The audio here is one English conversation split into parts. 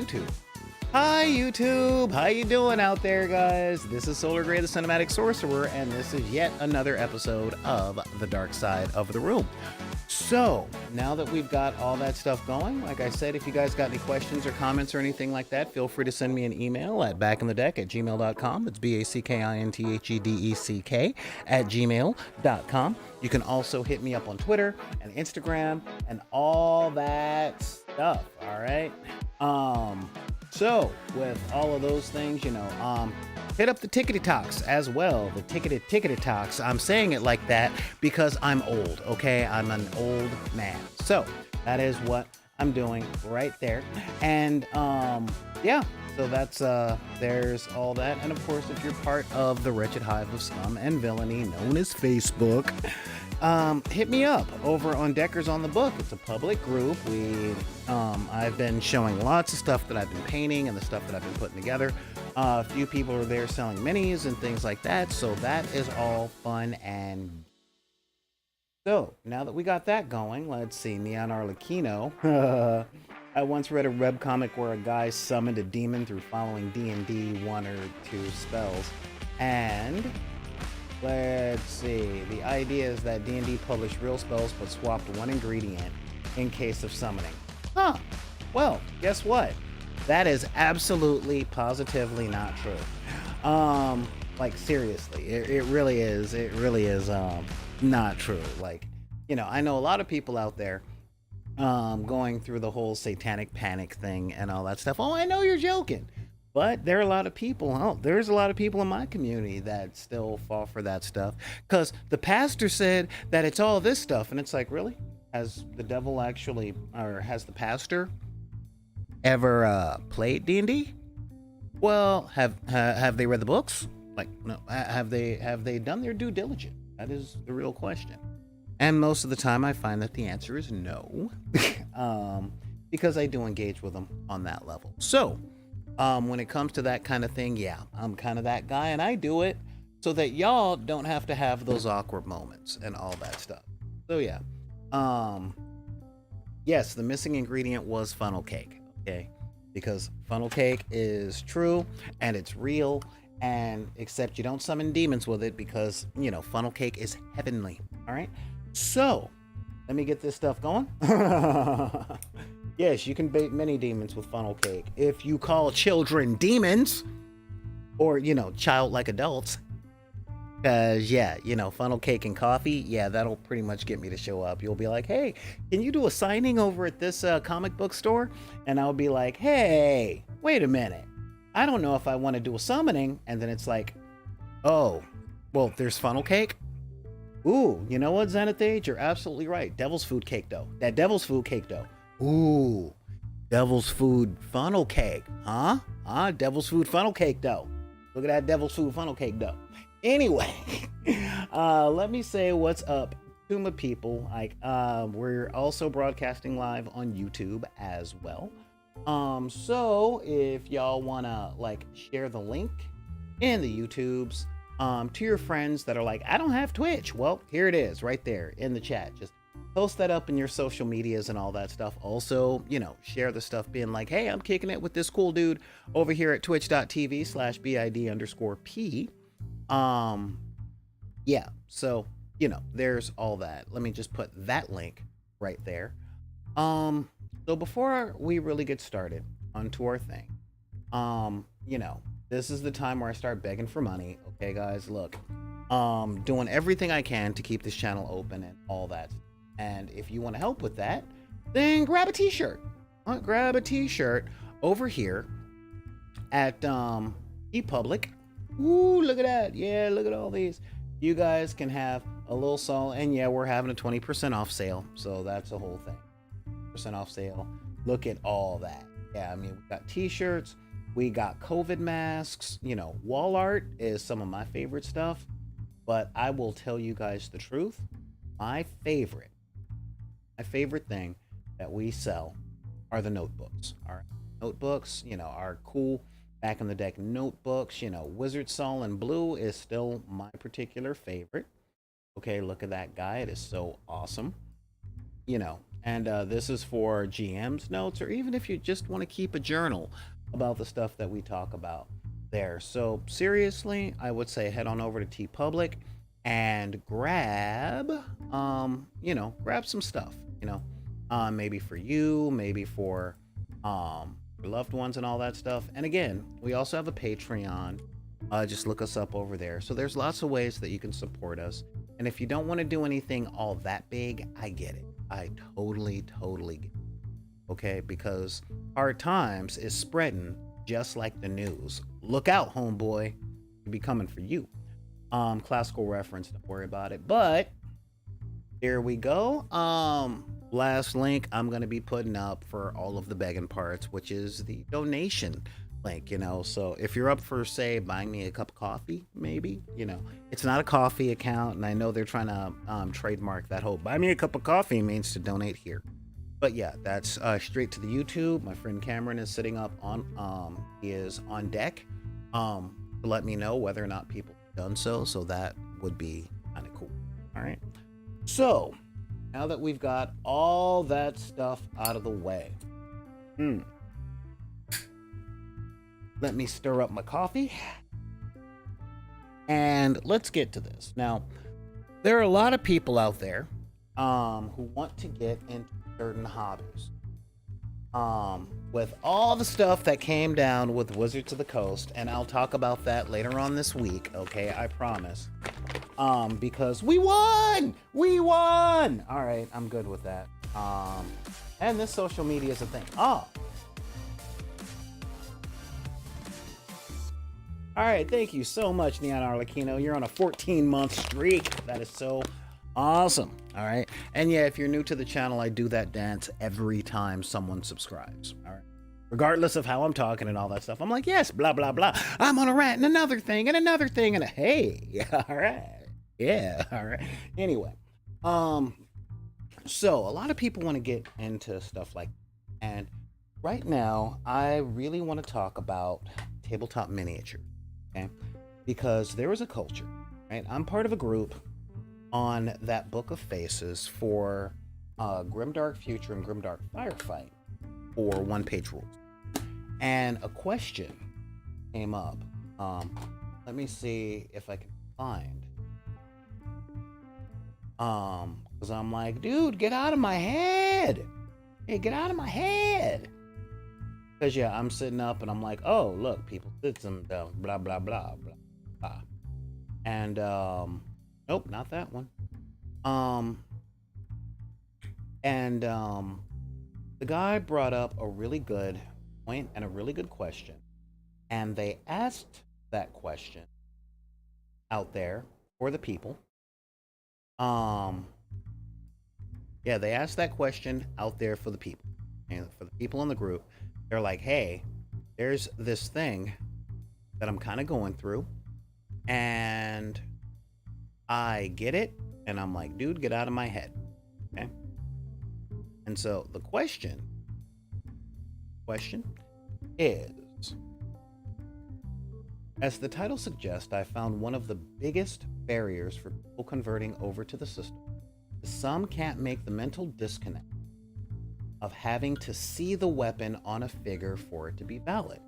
YouTube. Hi YouTube, how you doing out there, guys? This is Solar Gray the Cinematic Sorcerer, and this is yet another episode of The Dark Side of the Room. So, now that we've got all that stuff going, like I said, if you guys got any questions or comments or anything like that, feel free to send me an email at backinthedeck@gmail.com. That's BACKINTHEDECK @gmail.com. You can also hit me up on Twitter and Instagram and all that stuff, all right? So with all of those things, hit up the Tickety Talks as well. The Tickety Talks. I'm saying it like that because I'm old, okay? I'm an old man. So that is what I'm doing right there. And yeah, so that's there's all that. And of course, if you're part of the wretched hive of scum and villainy known as Facebook, hit me up over on Deckers on the Book. It's a public group. I've been showing lots of stuff that I've been painting and the stuff that I've been putting together. A few people are there selling minis and things like that, so that is all fun. And so now that we got that going, let's see. Neon Arlecchino. I once read a webcomic where a guy summoned a demon through following D&D 1 or 2 spells, and let's see. The idea is that D&D published real spells but swapped one ingredient in case of summoning. Huh. Well, guess what? That is absolutely, positively not true. Like seriously, it really is. It really is not true. Like, I know a lot of people out there going through the whole satanic panic thing and all that stuff. Oh, I know you're joking. But there are a lot of people, there's a lot of people in my community that still fall for that stuff. Because the pastor said that it's all this stuff. And it's like, really? Has the devil actually, or has the pastor ever played D&D? Well, have they read the books? Like, no, have they done their due diligence? That is the real question. And most of the time I find that the answer is no. Because I do engage with them on that level. So, when it comes to that kind of thing, yeah, I'm kind of that guy, and I do it so that y'all don't have to have those awkward moments and all that stuff. So yeah, yes, the missing ingredient was funnel cake, okay? Because funnel cake is true and it's real, and except you don't summon demons with it because, funnel cake is heavenly, all right? So, let me get this stuff going. Yes, you can bait many demons with funnel cake. If you call children demons, or, childlike adults, because, yeah, funnel cake and coffee, yeah, that'll pretty much get me to show up. You'll be like, hey, can you do a signing over at this comic book store? And I'll be like, hey, wait a minute. I don't know if I want to do a summoning. And then it's like, oh, well, there's funnel cake? Ooh, you know what, Zenithage? You're absolutely right. Devil's food cake dough. That devil's food cake dough. Ooh, devil's food funnel cake, huh? Devil's food funnel cake dough. Look at that devil's food funnel cake dough. Anyway, let me say what's up to my people. Like, we're also broadcasting live on YouTube as well. So if y'all wanna share the link in the YouTubes to your friends that are like, I don't have Twitch. Well, here it is right there in the chat. Just post that up in your social medias and all that stuff. Also, share the stuff being like, hey, I'm kicking it with this cool dude over here at twitch.tv/BID_P. Yeah, so, there's all that. Let me just put that link right there. So before we really get started onto our thing, this is the time where I start begging for money. Okay, guys, look, doing everything I can to keep this channel open and all that. And if you want to help with that, then grab a t-shirt. Grab a t-shirt over here at ePublic. Ooh, look at that. Yeah, look at all these. You guys can have a little salt. And yeah, we're having a 20% off sale. So that's the whole thing. % off sale. Look at all that. Yeah, I mean, we got t-shirts. We got COVID masks. Wall art is some of my favorite stuff. But I will tell you guys the truth. My favorite thing that we sell are the notebooks. Our notebooks, our cool back in the deck notebooks. Wizard Saul in blue is still my particular favorite. Okay, look at that guy. It is so awesome. And this is for GM's notes, or even if you just want to keep a journal about the stuff that we talk about there. So seriously, I would say head on over to TeePublic and grab, grab some stuff, maybe for you, maybe for loved ones and all that stuff. And again, we also have a Patreon. Just look us up over there. So there's lots of ways that you can support us. And if you don't want to do anything all that big, I get it. I totally get it. Okay, because hard times is spreading just like the news. Look out, homeboy. It'll be coming for you. Classical reference, don't worry about it. But here we go. Last link I'm gonna be putting up for all of the begging parts, which is the donation link, so if you're up for, say, buying me a cup of coffee, maybe, it's not a coffee account, and I know they're trying to trademark that whole buy me a cup of coffee means to donate here. But yeah, that's straight to the YouTube. My friend Cameron is sitting up on he is on deck to let me know whether or not people have done so that would be kind of cool. All right, so now that we've got all that stuff out of the way, let me stir up my coffee and let's get to this. Now, there are a lot of people out there who want to get into certain hobbies. With all the stuff that came down with Wizards of the Coast, and I'll talk about that later on this week, okay? I promise. Because we won! We won! All right, I'm good with that. And this social media is a thing. All right, thank you so much, Neon Arlecchino. You're on a 14-month streak. That is so awesome. All right. And yeah, if you're new to the channel, I do that dance every time someone subscribes. All right. Regardless of how I'm talking and all that stuff. I'm like, yes, blah, blah, blah. I'm on a rant and another thing and another thing. And hey, all right. Yeah. All right. Anyway. So a lot of people want to get into stuff like that. And right now, I really want to talk about tabletop miniature. Okay. Because there is a culture, right? I'm part of a group on that Book of Faces for Grimdark Future and Grimdark Firefight for One-Page Rules. And a question came up. Let me see if I can find. Because I'm like, dude, get out of my head. Hey, get out of my head. Because, yeah, I'm sitting up and I'm like, oh, look, people did some blah, blah, blah, blah, blah. And, nope, not that one. The guy brought up a really good point and a really good question. And they asked that question out there for the people. Yeah, they asked that question out there for the people. And for the people in the group, they're like, hey, there's this thing that I'm kind of going through. And I get it. And I'm like, dude, get out of my head. Okay. And so the question is, as the title suggests, I found one of the biggest barriers for people converting over to the system. Some can't make the mental disconnect of having to see the weapon on a figure for it to be valid.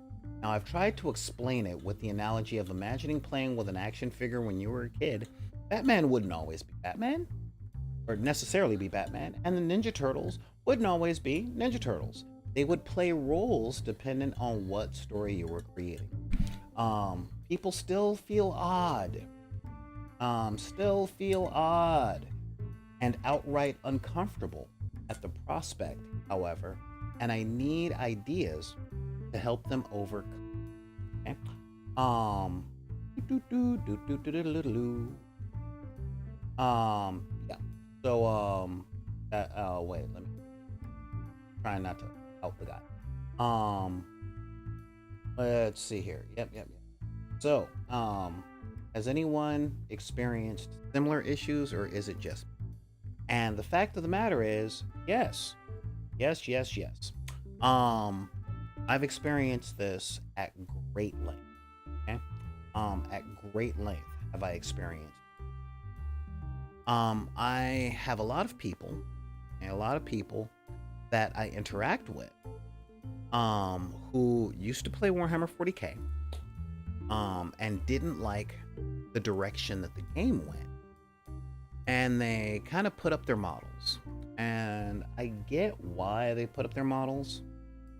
Now, I've tried to explain it with the analogy of imagining playing with an action figure when you were a kid. Batman wouldn't always be Batman, or necessarily be Batman, and the Ninja Turtles wouldn't always be Ninja Turtles. They would play roles dependent on what story you were creating. People still feel odd. And outright uncomfortable at the prospect, however, and I need ideas to help them overcome. Okay? Yeah. So, wait, let me try not to help the guy. Let's see here. Yep. So, has anyone experienced similar issues, or is it just me? And the fact of the matter is, yes. I've experienced this at great length. Okay? At great length have I experienced. I have a lot of people and a lot of people that I interact with, who used to play Warhammer 40K, and didn't like the direction that the game went. And they kind of put up their models. And I get why they put up their models.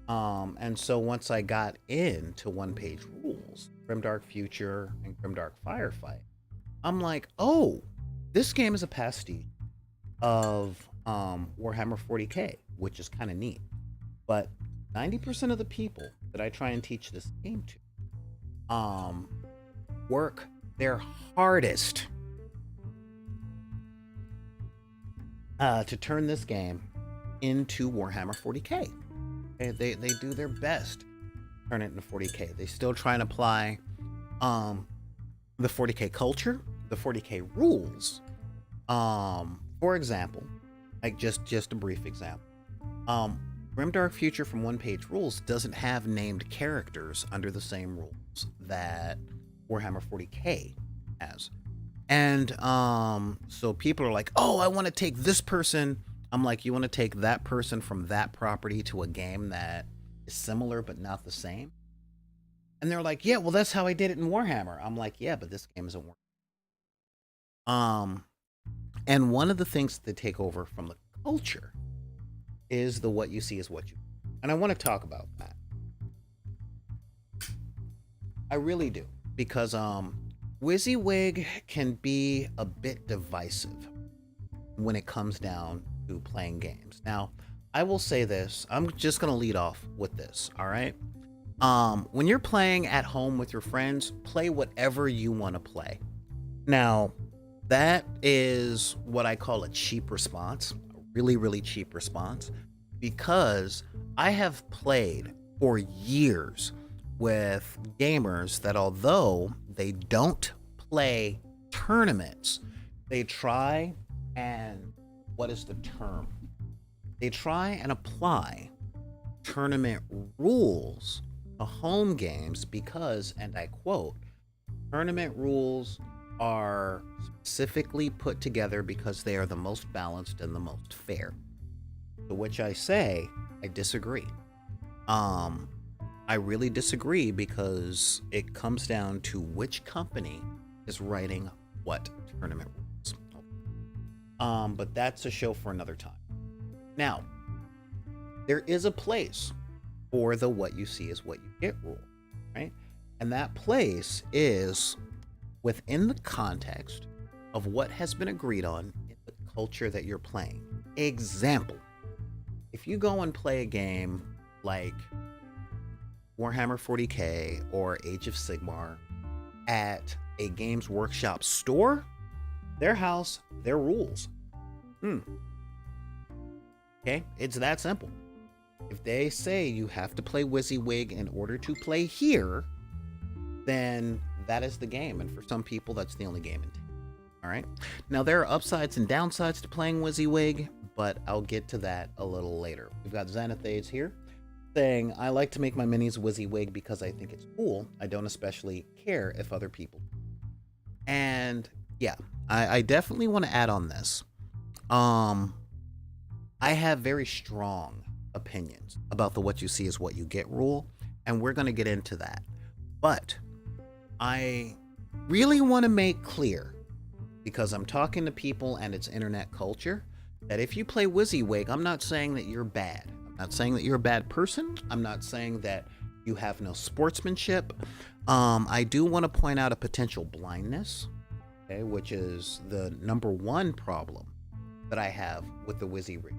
And so once I got into One Page Rules, Grimdark Future and Grimdark Firefight, I'm like, oh, this game is a pastiche of Warhammer 40K, which is kind of neat. But 90% of the people that I try and teach this game to work their hardest to turn this game into Warhammer 40K. They do their best to turn it into 40K. They still try and apply the 40K culture, the 40K rules. For example, like just a brief example. Grimdark Future from One Page Rules doesn't have named characters under the same rules that Warhammer 40K has. And so people are like, oh, I want to take this person. I'm like, you want to take that person from that property to a game that is similar but not the same? And they're like, yeah, well, that's how I did it in Warhammer. I'm like, yeah, but this game isn't Warhammer. And one of the things that they take over from the culture is the what you see is what you. And I want to talk about that. I really do, because Wysiwyg can be a bit divisive when it comes down to playing games. Now, I will say this. I'm just going to lead off with this, all right? When you're playing at home with your friends, play whatever you want to play. Now, that is what I call a cheap response, a really, really cheap response, because I have played for years with gamers that, although they don't play tournaments, they try and, what is the term? They try and apply tournament rules to home games because, and I quote, tournament rules are specifically put together because they are the most balanced and the most fair. To which I say, I disagree. I really disagree, because it comes down to which company is writing what tournament rules. But that's a show for another time. Now, there is a place for the what you see is what you get rule, right? And that place is within the context of what has been agreed on in the culture that you're playing. Example, if you go and play a game like Warhammer 40K or Age of Sigmar at a Games Workshop store, their house, their rules. Okay, it's that simple. If they say you have to play Wysiwyg in order to play here, then that is the game. And for some people, that's the only game in town. All right. Now, there are upsides and downsides to playing Wysiwyg, but I'll get to that a little later. We've got Xanathades here saying, I like to make my minis Wysiwyg because I think it's cool. I don't especially care if other people. And yeah, I definitely want to add on this. I have very strong opinions about the what you see is what you get rule, and we're going to get into that. But I really want to make clear, because I'm talking to people and it's internet culture, that if you play Wysiwyg, I'm not saying that you're bad. I'm not saying that you're a bad person. I'm not saying that you have no sportsmanship. I do want to point out a potential blindness, okay, which is the number one problem that I have with the Wysiwyg.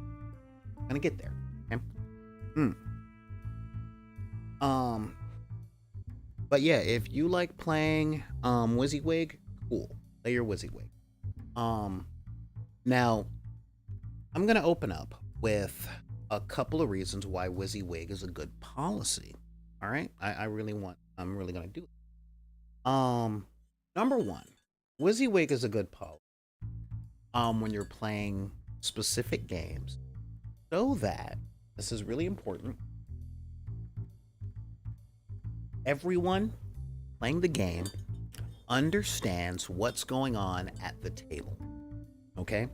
I'm gonna get there. Okay? But yeah, if you like playing Wysiwyg, cool. Play your Wysiwyg. Now, I'm gonna open up with a couple of reasons why Wysiwyg is a good policy. All right, I'm really gonna do it. Number one, Wysiwyg is a good policy when you're playing specific games, so that, this is really important, everyone playing the game understands what's going on at the table. Okay?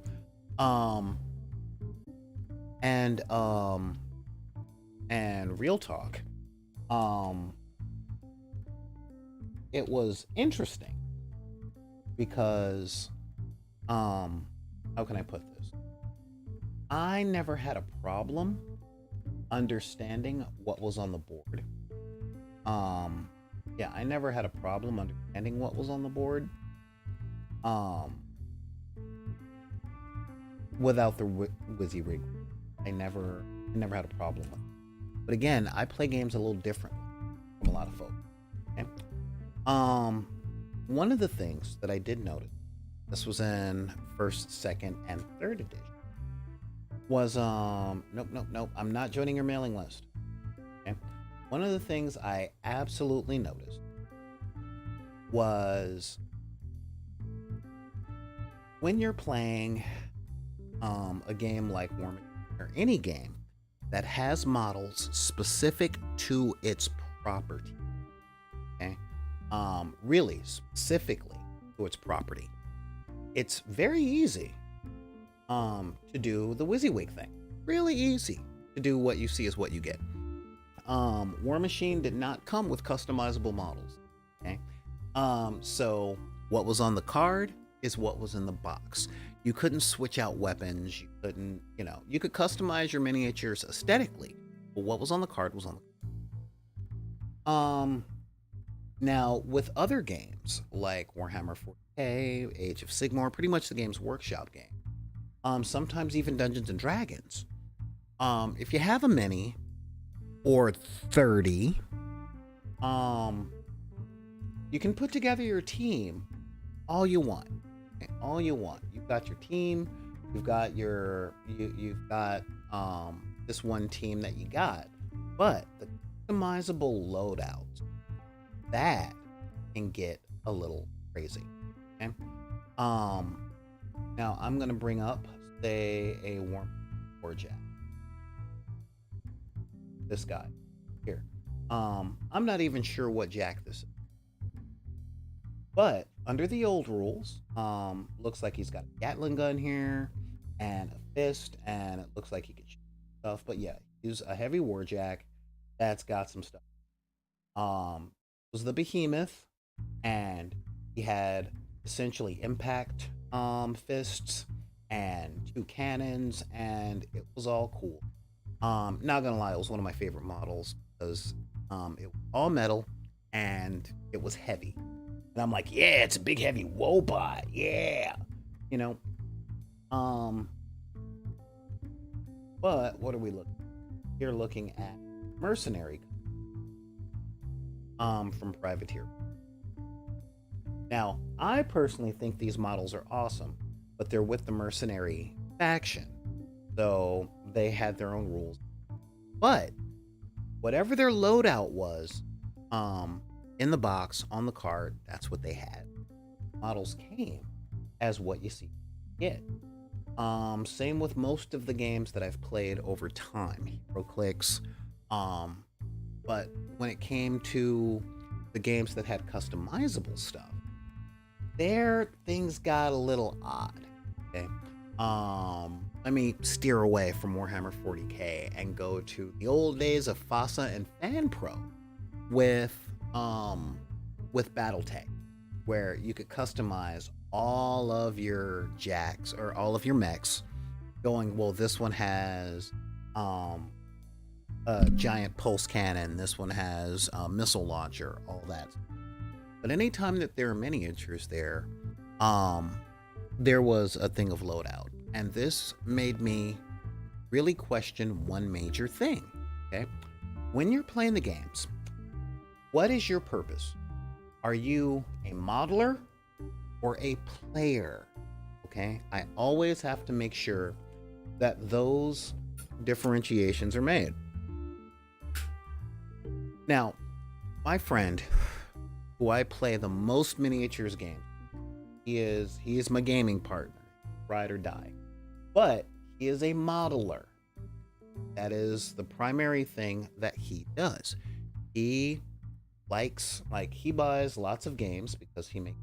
And real talk, um it was interesting because how can I put this? I never had a problem understanding what was on the board. Um, yeah, I never had a problem understanding what was on the board. Um, without the Wysiwyg, I never had a problem with it. But again, I play games a little differently from a lot of folks. Okay? Um, One of the things that I did notice, this was in first, second, and third edition, was nope, I'm not joining your mailing list. Okay. One of the things I absolutely noticed was when you're playing a game like War Machine or any game that has models specific to its property, okay, really specifically to its property, it's very easy to do the Wysiwyg thing. Really easy to do. What you see is what you get. War Machine did not come with customizable models. Okay. So what was on the card is what was in the box. You couldn't switch out weapons. You couldn't, you could customize your miniatures aesthetically, but what was on the card was on the Now, with other games like Warhammer 40K, Age of Sigmar, pretty much the Games Workshop game, sometimes even Dungeons and Dragons, if you have a mini or 30, you can put together your team all you want. Okay? All you want. You've got your team. You've got this one team that you got, but the customizable loadouts, that can get a little crazy. Okay. Now I'm gonna bring up, say, a Warjack. This guy here. I'm not even sure what Jack this is, but under the old rules, looks like he's got a Gatling gun here and a fist, and it looks like he can shoot stuff. But yeah, he's a heavy Warjack that's got some stuff. Was the behemoth, and he had essentially impact fists and 2 cannons, and it was all cool. Not gonna lie, it was one of my favorite models because it was all metal and it was heavy, and I'm like, yeah, it's a big heavy Wobot, yeah, you know. But what are we looking at? You're looking at mercenary from Privateer. Now, I personally think these models are awesome, but they're with the mercenary faction, so they had their own rules. But whatever their loadout was, in the box on the card, that's what they had. Models came as what you see get. Same with most of the games that I've played over time, HeroClix. But when it came to the games that had customizable stuff, there things got a little odd. Okay. Let me steer away from Warhammer 40K and go to the old days of FASA and FanPro with BattleTech, where you could customize all of your jacks or all of your mechs, going, well, this one has a giant pulse cannon, this one has a missile launcher, all that. But anytime that there are miniatures there was a thing of loadout, and this made me really question one major thing. Okay, when you're playing the games, what is your purpose? Are you a modeler or a player? Okay, I always have to make sure that those differentiations are made. Now, my friend, who I play the most miniatures game, he is my gaming partner, ride or die. But he is a modeler. That is the primary thing that he does. He likes, he buys lots of games because he makes,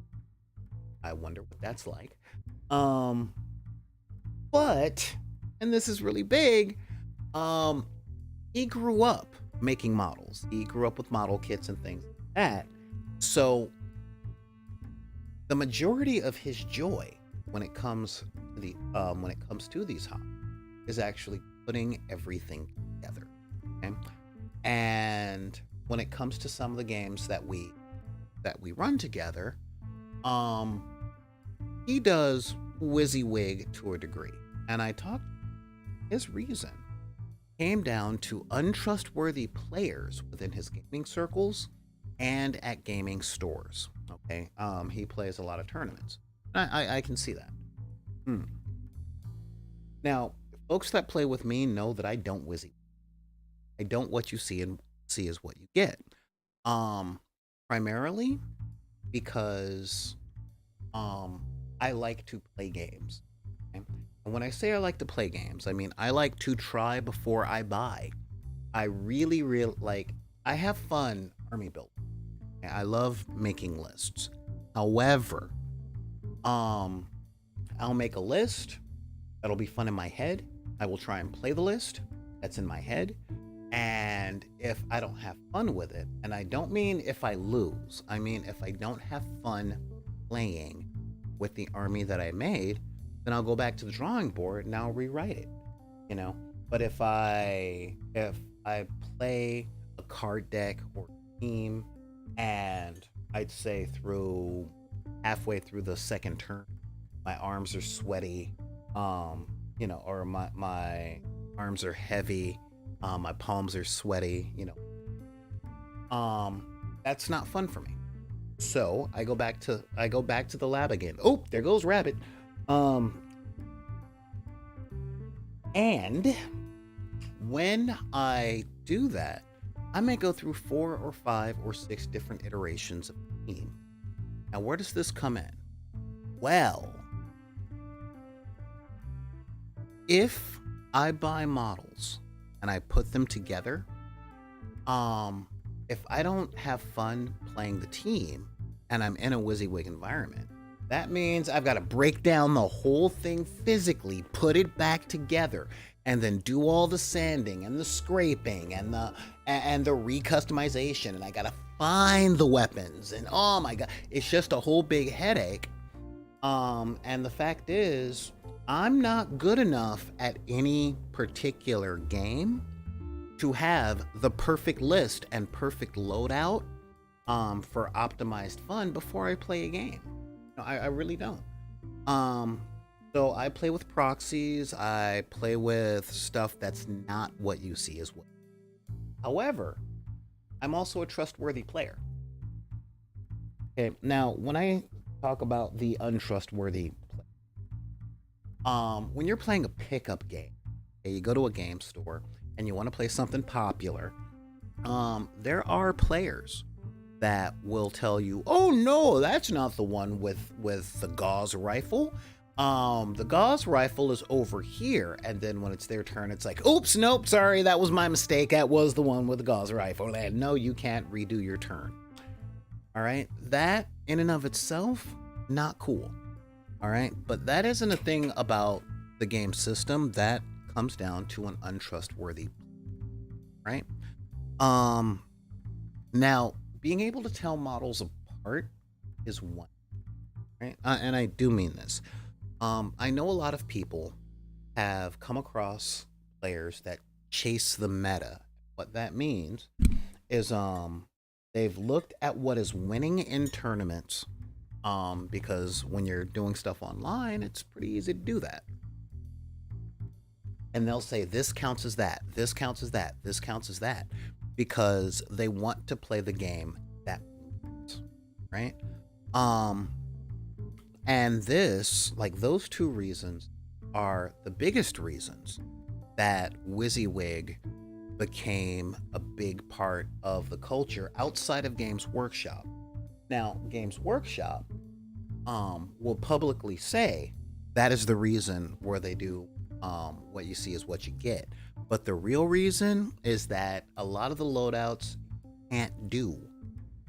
I wonder what that's like. But, and this is really big, Um, he grew up making models. He grew up with model kits and things like that. So the majority of his joy when it comes to these hobbies is actually putting everything together. Okay? And when it comes to some of the games that we run together, um, he does Wysiwyg to a degree. And I talked his reason came down to untrustworthy players within his gaming circles and at gaming stores. Okay. He plays a lot of tournaments. I can see that. Hmm. Now, folks that play with me know that I don't Wizzy. I don't what you see and see is what you get. Primarily because I like to play games. Okay? And when I say I like to play games, I mean I like to try before I buy. I really like I have fun army building. I love making lists. However, I'll make a list that'll be fun in my head. I will try and play the list that's in my head. And if I don't have fun with it, and I don't mean if I lose, I mean if I don't have fun playing with the army that I made, then I'll go back to the drawing board and I'll rewrite it, you know. But if I play a card deck or team, and I'd say through halfway through the second turn, my arms are sweaty, you know, or my arms are heavy, my palms are sweaty, you know. That's not fun for me. So I go back to the lab again. Oh, there goes Rabbit. And when I do that, I may go through 4 or 5 or 6 different iterations of the team. Now, where does this come in? Well, if I buy models and I put them together, if I don't have fun playing the team and I'm in a Wysiwyg environment, that means I've got to break down the whole thing physically, put it back together, and then do all the sanding and the scraping and the recustomization, and I gotta find the weapons, and oh my god, it's just a whole big headache. And the fact is, I'm not good enough at any particular game to have the perfect list and perfect loadout for optimized fun before I play a game. No, I really don't. So I play with proxies. I play with stuff that's not what you see as well. However, I'm also a trustworthy player. Okay, now when I talk about the untrustworthy player, when you're playing a pickup game, okay, you go to a game store and you want to play something popular, there are players that will tell you, oh no, that's not the one with the gauze rifle. The gauze rifle is over here, and then when it's their turn, it's like, oops, nope, sorry, that was my mistake. That was the one with the gauze rifle, and no, you can't redo your turn. All right, that in and of itself, not cool. All right, but that isn't a thing about the game system. That comes down to an untrustworthy, right? Now, being able to tell models apart is one, right? And I do mean this. I know a lot of people have come across players that chase the meta. What that means is they've looked at what is winning in tournaments, because when you're doing stuff online, it's pretty easy to do that. And they'll say this counts as that, this counts as that, this counts as that, because they want to play the game that wins, right? And this, like, those two reasons are the biggest reasons that Wysiwyg became a big part of the culture outside of Games Workshop. Now, Games Workshop will publicly say that is the reason where they do what you see is what you get. But the real reason is that a lot of the loadouts can't do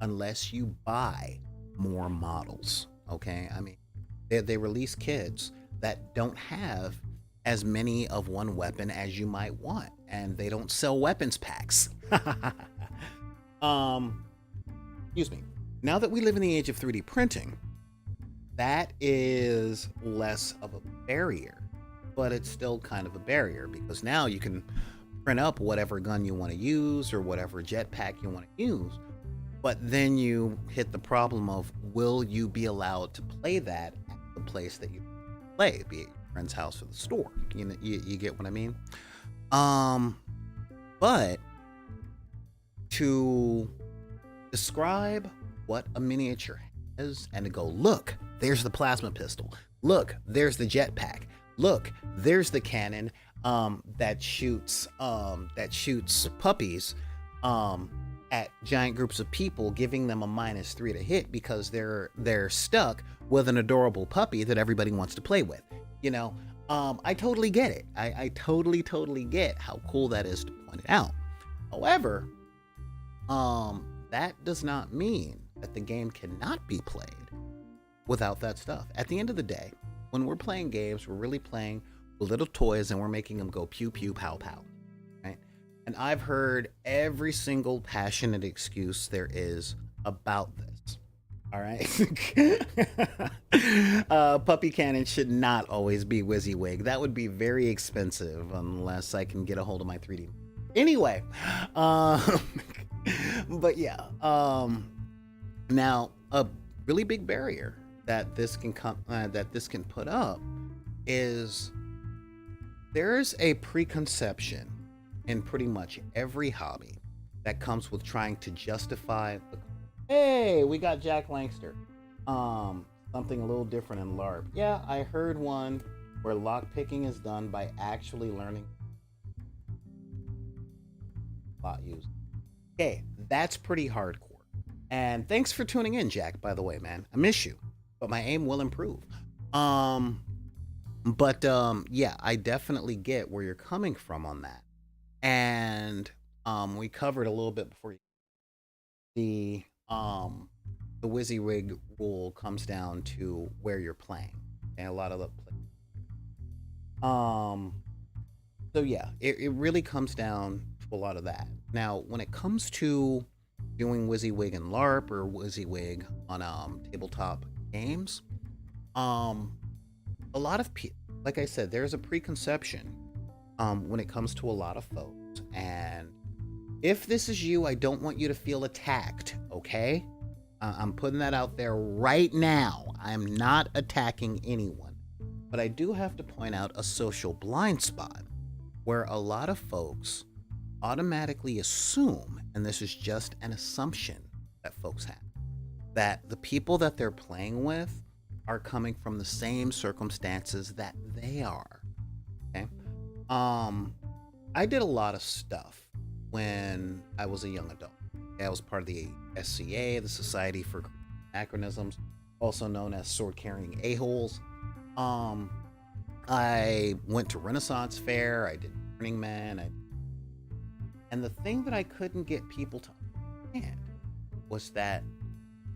unless you buy more models. Okay, I mean, they release kits that don't have as many of one weapon as you might want. and they don't sell weapons packs. Excuse me. Now that we live in the age of 3D printing, that is less of a barrier, but it's still kind of a barrier because now you can print up whatever gun you want to use or whatever jetpack you want to use. But then you hit the problem of, will you be allowed to play that at the place that you play, be it your friend's house or the store? You get what I mean? But to describe what a miniature has and to go, look, there's the plasma pistol. Look, there's the jetpack. Look, there's the cannon that shoots puppies at giant groups of people, giving them a -3 to hit because they're stuck with an adorable puppy that everybody wants to play with. I totally get it. I totally get how cool that is to point it out. However, that does not mean that the game cannot be played without that stuff. At the end of the day, when we're playing games, we're really playing with little toys and we're making them go pew pew pow pow, right? And I've heard every single passionate excuse there is about this. All right. Puppy cannon should not always be Wysiwyg. That would be very expensive unless I can get a hold of my 3D. Anyway, but yeah. Now a really big barrier that this can put up is there's a preconception in pretty much every hobby that comes with trying to justify the. Hey, we got Jack Langster. Something a little different in LARP. Yeah, I heard one where lockpicking is done by actually learning lot use. Okay, that's pretty hardcore. And thanks for tuning in, Jack, by the way, man. I miss you, but my aim will improve. Yeah, I definitely get where you're coming from on that. And we covered a little bit before the Wysiwyg rule comes down to where you're playing, and a lot of the so yeah, it really comes down to a lot of that. Now, when it comes to doing Wysiwyg in LARP or Wysiwyg on tabletop games, a lot of people, like I said, there's a preconception when it comes to a lot of folks. And if this is you, I don't want you to feel attacked, okay? I'm putting that out there right now. I'm not attacking anyone. But I do have to point out a social blind spot where a lot of folks automatically assume, and this is just an assumption that folks have, that the people that they're playing with are coming from the same circumstances that they are. Okay? I did a lot of stuff when I was a young adult. I was part of the SCA, the Society for Acronyms, also known as Sword Carrying A-Holes. I went to Renaissance Fair, I did Burning Man, and the thing that I couldn't get people to understand was that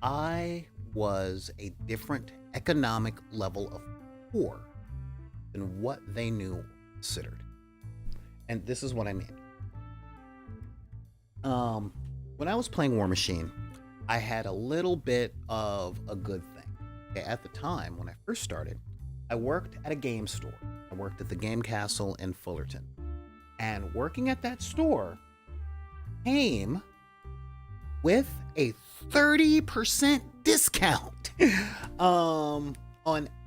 I was a different economic level of poor than what they knew or considered. And this is what I mean. When I was playing War Machine, I had a little bit of a good thing. Okay, at the time, when I first started, I worked at a game store. I worked at the Game Castle in Fullerton. And working at that store came with a 30% discount on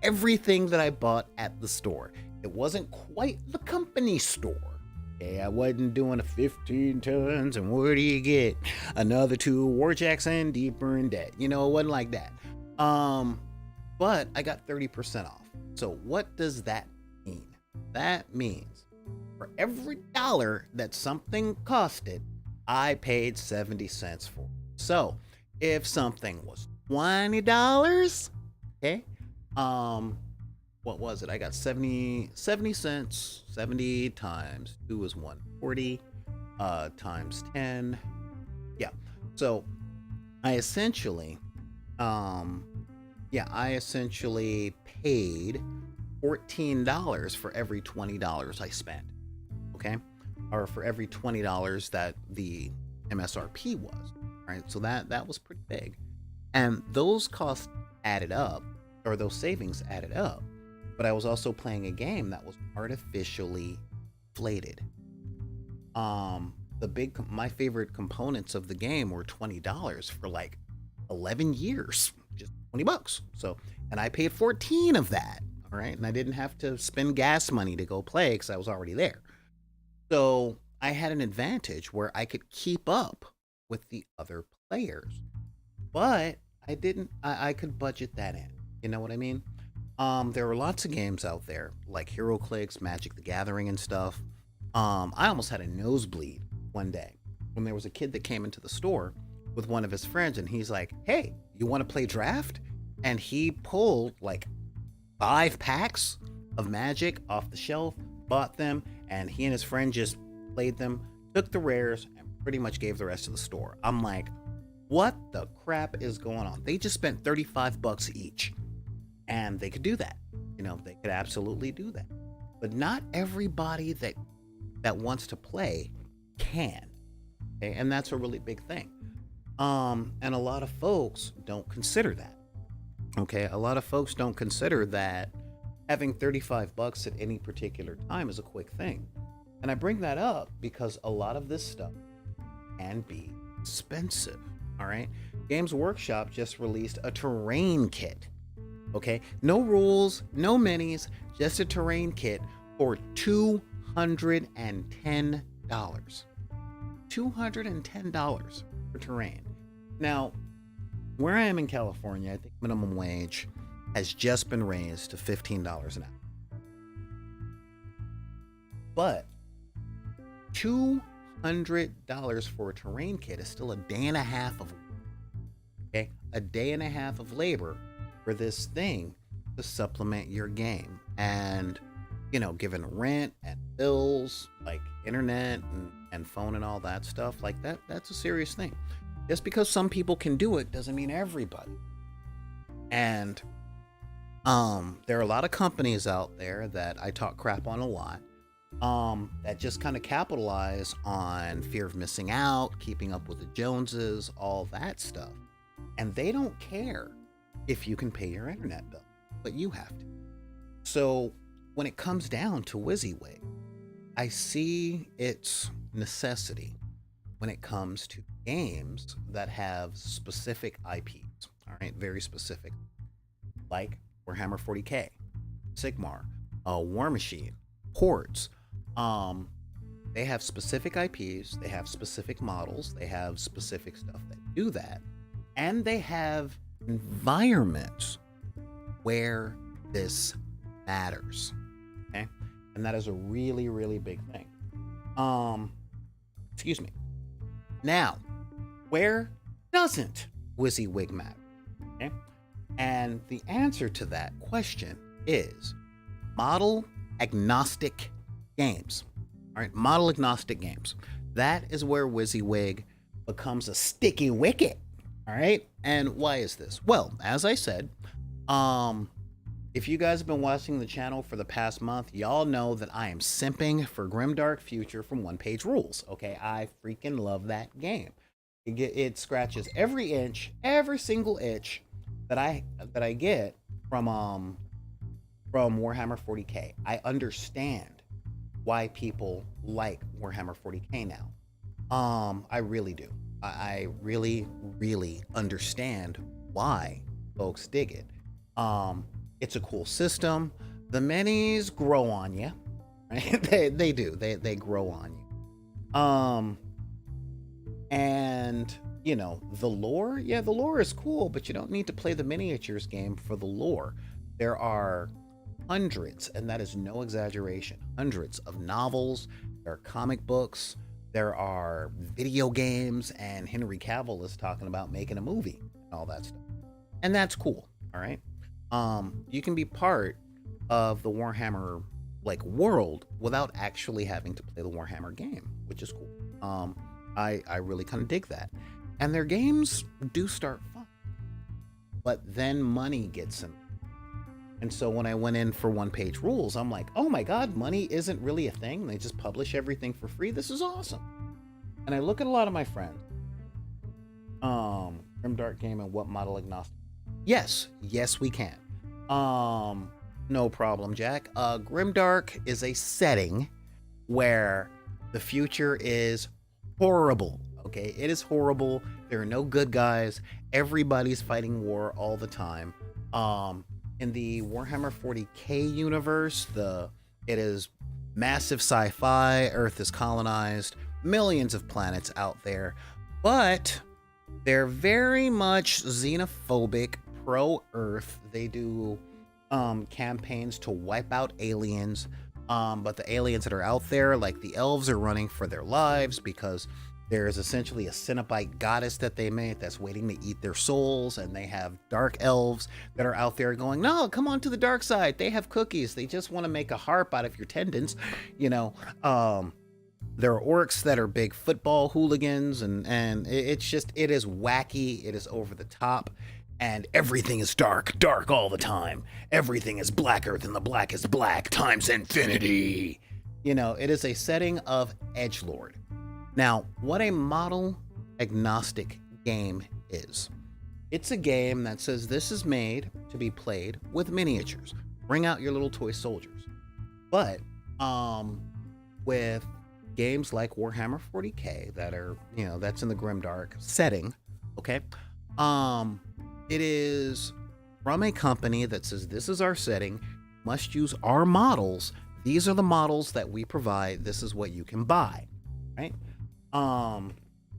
everything that I bought at the store. It wasn't quite the company store. Okay, I wasn't doing a 15 tons and where do you get another 2 Warjacks and deeper in debt? It wasn't like that. But I got 30% off. So what does that mean? That means for every dollar that something costed, I paid 70 cents for it. So if something was $20, okay, what was it? I got 70 cents. 70 times 2 is 140, times 10. Yeah. So I essentially paid $14 for every $20 I spent. Okay. or for every $20 that the MSRP was, right? So that was pretty big. And those costs added up, or those savings added up. But I was also playing a game that was artificially inflated. My favorite components of the game were $20 for like 11 years, just $20. So, and I paid 14 of that. All right. And I didn't have to spend gas money to go play because I was already there. So I had an advantage where I could keep up with the other players, but I could budget that in. You know what I mean? There were lots of games out there like HeroClix, Magic the Gathering, and stuff. I almost had a nosebleed one day when there was a kid that came into the store with one of his friends, and he's like, "Hey, you want to play draft?" And he pulled like 5 packs of Magic off the shelf, bought them, and he and his friend just played them, took the rares, and pretty much gave the rest of the store. I'm like, what the crap is going on? They just spent $35 each, and they could do that. You know, they could absolutely do that. But not everybody that wants to play can. Okay? And that's a really big thing. And a lot of folks don't consider that. Okay, a lot of folks don't consider that having $35 at any particular time is a quick thing. And I bring that up because a lot of this stuff can be expensive. All right, Games Workshop just released a terrain kit. Okay, no rules, no minis, just a terrain kit for $210. $210 for terrain. Now, where I am in California, I think minimum wage has just been raised to $15 an hour. But $200 for a terrain kit is still a day and a half of a day and a half of labor for this thing to supplement your game. And, you know, given rent and bills like internet and phone and all that stuff like that, that's a serious thing. Just because some people can do it doesn't mean everybody. And there are a lot of companies out there that I talk crap on a lot, that just kind of capitalize on fear of missing out, keeping up with the Joneses, all that stuff. And they don't care if you can pay your internet bill, but you have to. So when it comes down to Wysiwyg, I see its necessity when it comes to games that have specific IPs, all right, very specific, like Warhammer 40K, Sigmar, War Machine, Hordes. They have specific IPs, they have specific models, they have specific stuff that do that, and they have environments where this matters. Okay, and that is a really, really big thing. Excuse me. Now, where doesn't Wysiwyg matter? Okay, and the answer to that question is model agnostic games. All right, model agnostic games. That is where Wysiwyg becomes a sticky wicket. All right, and why is this? Well, as I said, if you guys have been watching the channel for the past month, y'all know that I am simping for Grimdark Future from onepagerules. Okay, I freaking love that game. It scratches every itch, every single itch that I get from Warhammer 40K. I understand why people like Warhammer 40K now. I really do. I really, really understand why folks dig it. It's a cool system. The minis grow on you, right? They do. They grow on you. And you know, the lore, yeah, the lore is cool, but you don't need to play the miniatures game for the lore. There are hundreds, and that is no exaggeration, hundreds of novels, there are comic books, there are video games, and Henry Cavill is talking about making a movie and all that stuff. And that's cool, all right? You can be part of the Warhammer like world without actually having to play the Warhammer game, which is cool. I really kind of dig that. And their games do start fun, but then money gets in. And so when I went in for One Page Rules, I'm like, oh my God, money isn't really a thing. They just publish everything for free. This is awesome. And I look at a lot of my friends. Grimdark game and what model agnostic? Yes, we can. No problem, Jack. Grimdark is a setting where the future is horrible. Okay, it is horrible. There are no good guys. Everybody's fighting war all the time. In the Warhammer 40k universe, it is massive sci-fi. Earth is colonized, millions of planets out there, but they're very much xenophobic, pro-Earth. They do campaigns to wipe out aliens, but the aliens that are out there, like the elves, are running for their lives because there is essentially a Cenobite goddess that they made that's waiting to eat their souls, and they have dark elves that are out there going, no, come on to the dark side. They have cookies. They just want to make a harp out of your tendons, you know. There are orcs that are big football hooligans, and it is wacky. It is over the top, and everything is dark all the time. Everything is blacker than the black is black times infinity. You know, it is a setting of edgelord. Now, what a model agnostic game is. It's a game that says this is made to be played with miniatures. Bring out your little toy soldiers. But with games like Warhammer 40k that are, you know, that's in the Grimdark setting, okay? It is from a company that says this is our setting, must use our models. These are the models that we provide. This is what you can buy, right?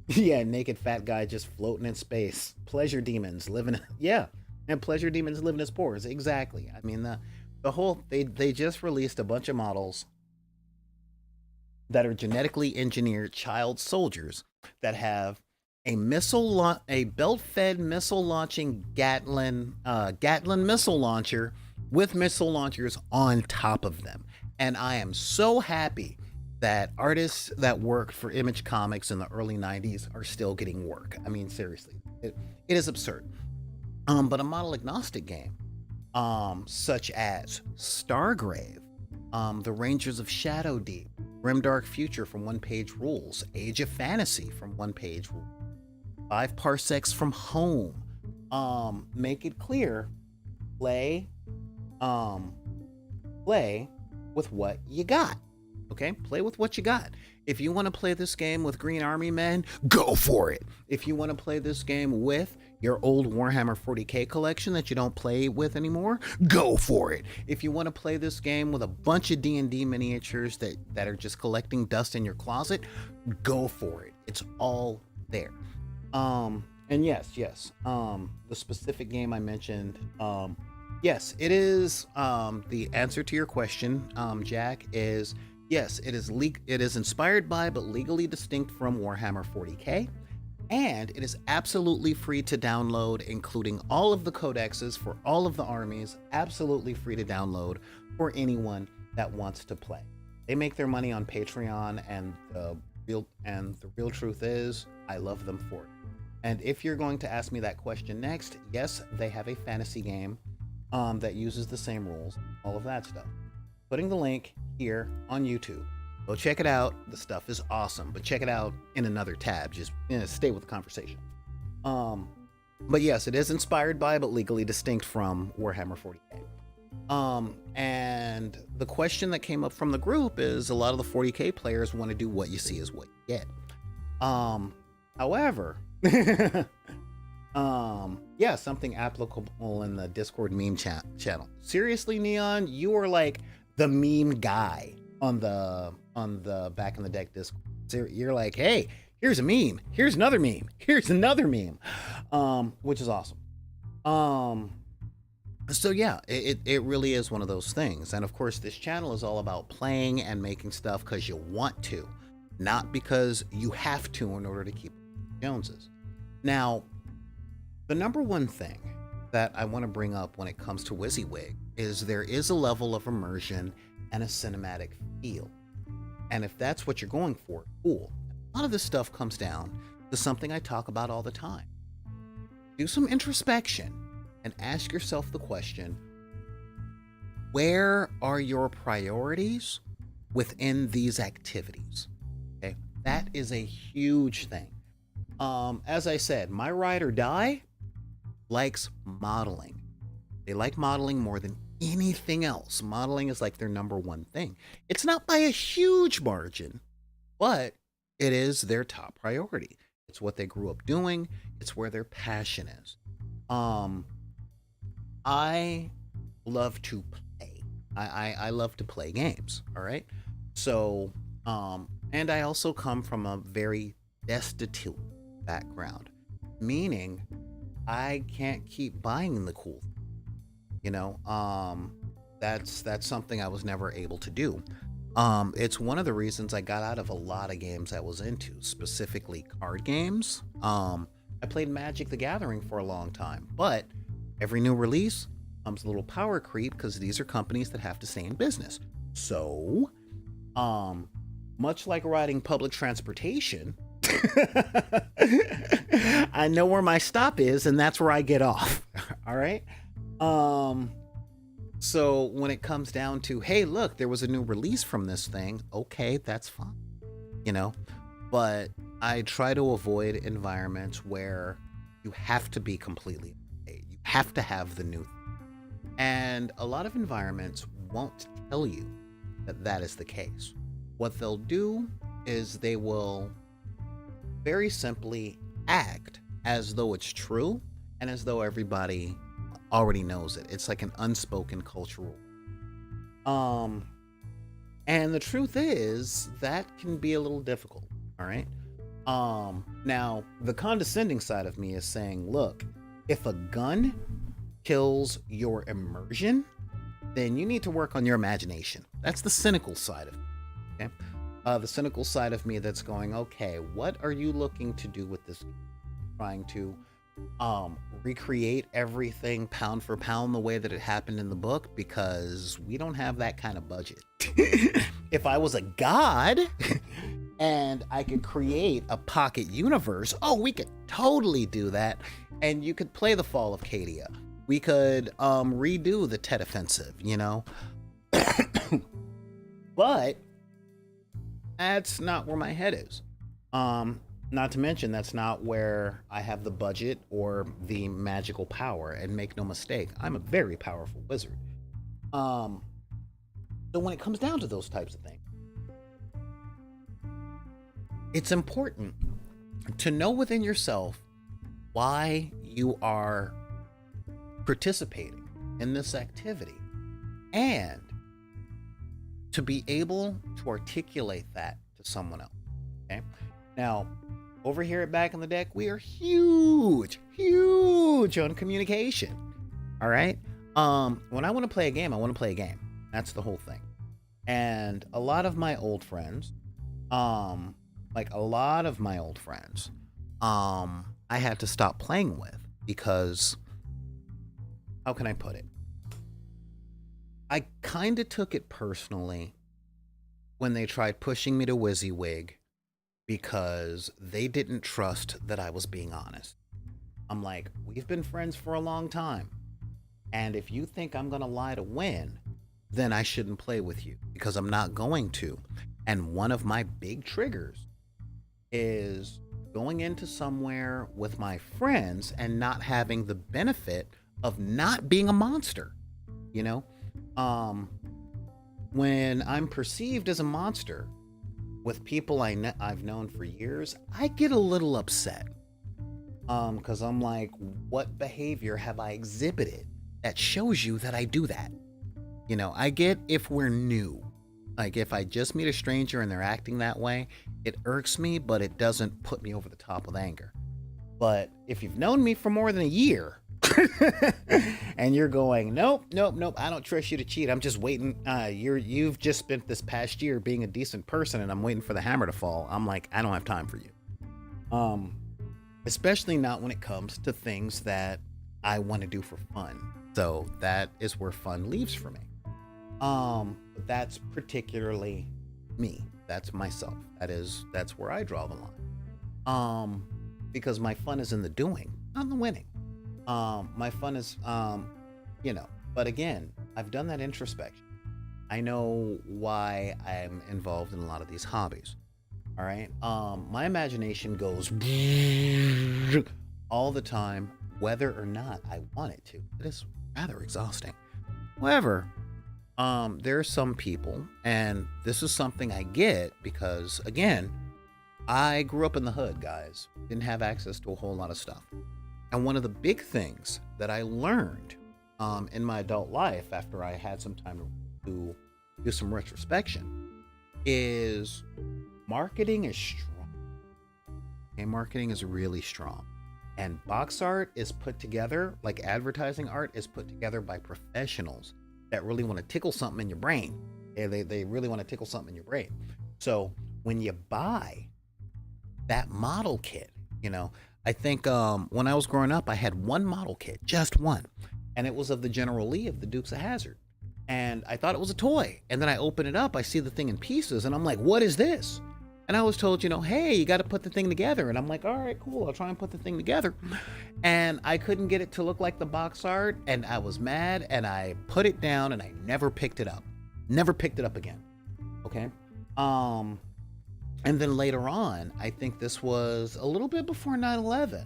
Yeah, naked fat guy just floating in space. Pleasure demons living, yeah, and pleasure demons living as pores. Exactly. I mean, the whole, they just released a bunch of models that are genetically engineered child soldiers that have a belt-fed missile launching Gatling missile launcher with missile launchers on top of them. And I am so happy that artists that worked for Image Comics in the early 90s are still getting work. I mean, seriously, it is absurd. But a model agnostic game, such as Stargrave, the Rangers of Shadow Deep, Grimdark Future from One Page Rules, Age of Fantasy from One Page Rules, 5 Parsecs from Home, make it clear, play with what you got. Okay, play with what you got. If you want to play this game with Green Army men, go for it. If you want to play this game with your old Warhammer 40k collection that you don't play with anymore, go for it. If you want to play this game with a bunch of D&D miniatures that are just collecting dust in your closet, go for it. It's all there. And yes, the specific game I mentioned, yes, it is, the answer to your question, Jack, is yes, it is inspired by but legally distinct from Warhammer 40k, and it is absolutely free to download, including all of the codexes for all of the armies, absolutely free to download for anyone that wants to play. They make their money on Patreon, and the real truth is, I love them for it. And if you're going to ask me that question next, yes, they have a fantasy game that uses the same rules, all of that stuff. Putting the link here on YouTube. Go check it out. The stuff is awesome, but check it out in another tab. Just stay with the conversation. But yes, it is inspired by but legally distinct from Warhammer 40k. And the question that came up from the group is a lot of the 40k players want to do what you see is what you get. However, yeah, something applicable in the Discord meme channel. Seriously, Neon, you are like the meme guy on the Back in the Deck Discord. You're like, hey, here's a meme, here's another meme, here's another meme, which is awesome. So yeah, it really is one of those things. And of course, this channel is all about playing and making stuff because you want to, not because you have to in order to keep Joneses. Now, the number one thing that I want to bring up when it comes to Wysiwyg is there is a level of immersion and a cinematic feel. And if that's what you're going for, cool. A lot of this stuff comes down to something I talk about all the time. Do some introspection and ask yourself the question, where are your priorities within these activities? Okay, that is a huge thing. As I said, my ride or die likes modeling. They like modeling more than anything else. Modeling is like their number one thing. It's not by a huge margin, but it is their top priority. It's what they grew up doing. It's where their passion is. Um, I love to play. I love to play games. All right. So, and I also come from a very destitute background, meaning I can't keep buying the cool. You know, that's something I was never able to do. It's one of the reasons I got out of a lot of games I was into, specifically card games. I played Magic the Gathering for a long time, but every new release comes a little power creep because these are companies that have to stay in business. So, much like riding public transportation, I know where my stop is, and that's where I get off. All right. So when it comes down to, hey, look, there was a new release from this thing. Okay, that's fine. You know, but I try to avoid environments where you have to be completely up to date. You have to have the new thing. And a lot of environments won't tell you that that is the case. What they'll do is they will very simply act as though it's true and as though everybody already knows it. It's like an unspoken cultural. And the truth is that can be a little difficult. All right. Now the condescending side of me is saying, look, if a gun kills your immersion, then you need to work on your imagination. That's the cynical side of it. Okay. The cynical side of me that's going, okay, what are you looking to do with this? Trying to recreate everything pound for pound the way that it happened in the book, because we don't have that kind of budget. If I was a god and I could create a pocket universe, oh, we could totally do that. And you could play the Fall of Cadia. We could redo the Tet Offensive, you know. But that's not where my head is. Not to mention, that's not where I have the budget or the magical power. And make no mistake, I'm a very powerful wizard. So when it comes down to those types of things, it's important to know within yourself why you are participating in this activity, and to be able to articulate that to someone else. Okay. Now, over here at Back in the Deck, we are huge on communication. All right. When I want to play a game, I want to play a game. That's the whole thing. And a lot of my old friends, I had to stop playing with because, how can I put it? I kind of took it personally when they tried pushing me to Wysiwyg because they didn't trust that I was being honest. I'm like, we've been friends for a long time, and if you think I'm gonna lie to win, then I shouldn't play with you, because I'm not going to. And one of my big triggers is going into somewhere with my friends and not having the benefit of not being a monster. You know, when I'm perceived as a monster with people I've known for years, I get a little upset. Because I'm like, what behavior have I exhibited that shows you that I do that? You know, I get if we're new. Like, if I just meet a stranger and they're acting that way, it irks me, but it doesn't put me over the top with anger. But if you've known me for more than a year, and you're going, nope, I don't trust you to cheat. I'm just waiting. You've just spent this past year being a decent person, and I'm waiting for the hammer to fall. I'm like, I don't have time for you. Especially not when it comes to things that I want to do for fun. So that is where fun leaves for me. That's particularly me. That's myself. That's where I draw the line. Because my fun is in the doing, not in the winning. My fun is, But again, I've done that introspection. I know why I'm involved in a lot of these hobbies. All right. My imagination goes all the time, whether or not I want it to. It is rather exhausting. However, there are some people, and this is something I get because, again, I grew up in the hood, guys. Didn't have access to a whole lot of stuff. And one of the big things that I learned in my adult life after I had some time to do some retrospection is marketing is strong. Okay, marketing is really strong. And box art is put together, like advertising art is put together by professionals that really want to tickle something in your brain. They really want to tickle something in your brain. So when you buy that model kit, I think when I was growing up, I had one model kit, just one. And it was of the General Lee of the Dukes of Hazzard. And I thought it was a toy. And then I open it up, I see the thing in pieces, and I'm like, what is this? And I was told, hey, you got to put the thing together. And I'm like, all right, cool. I'll try and put the thing together. And I couldn't get it to look like the box art. And I was mad, and I put it down, and I never picked it up. Never picked it up again. Okay. And then later on, I think this was a little bit before 9/11.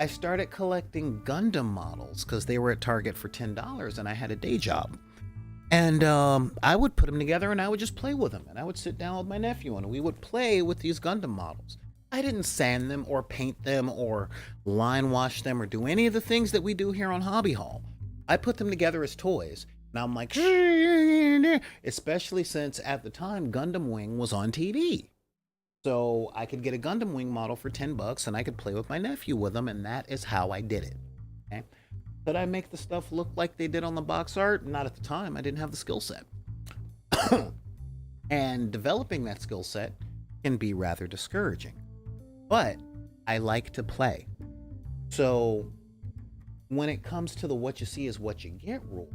I started collecting Gundam models because they were at Target for $10, and I had a day job. And I would put them together, and I would just play with them. And I would sit down with my nephew, and we would play with these Gundam models. I didn't sand them or paint them or line wash them or do any of the things that we do here on Hobby Hall. I put them together as toys. And I'm like, especially since at the time, Gundam Wing was on TV. So I could get a Gundam Wing model for $10, and I could play with my nephew with them, and that is how I did it. Okay. Could I make the stuff look like they did on the box art? Not at the time. I didn't have the skill set. And developing that skill set can be rather discouraging. But I like to play. So when it comes to the what you see is what you get rule,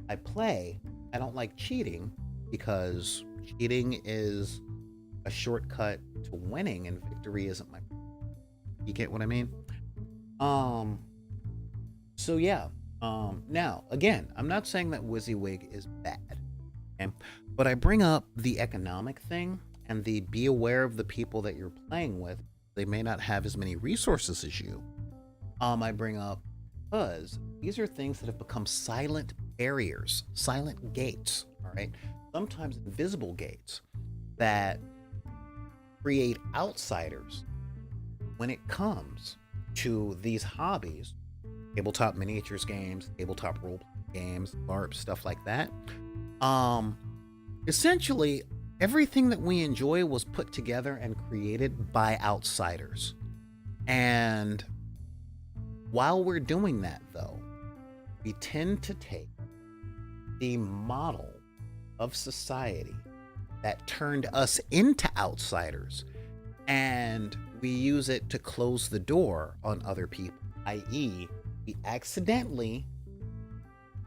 I play. I don't like cheating because cheating is a shortcut to winning, and victory isn't my... You get what I mean? So yeah, now again, I'm not saying that Wysiwyg is bad, okay? But I bring up the economic thing and the be aware of the people that you're playing with. They may not have as many resources as you. I bring up because these are things that have become silent barriers, silent gates, all right? Sometimes invisible gates that create outsiders when it comes to these hobbies. Tabletop miniatures games, tabletop role games, LARP, stuff like that. Essentially, everything that we enjoy was put together and created by outsiders. And while we're doing that, though, we tend to take the model of society that turned us into outsiders, and we use it to close the door on other people, i.e., we accidentally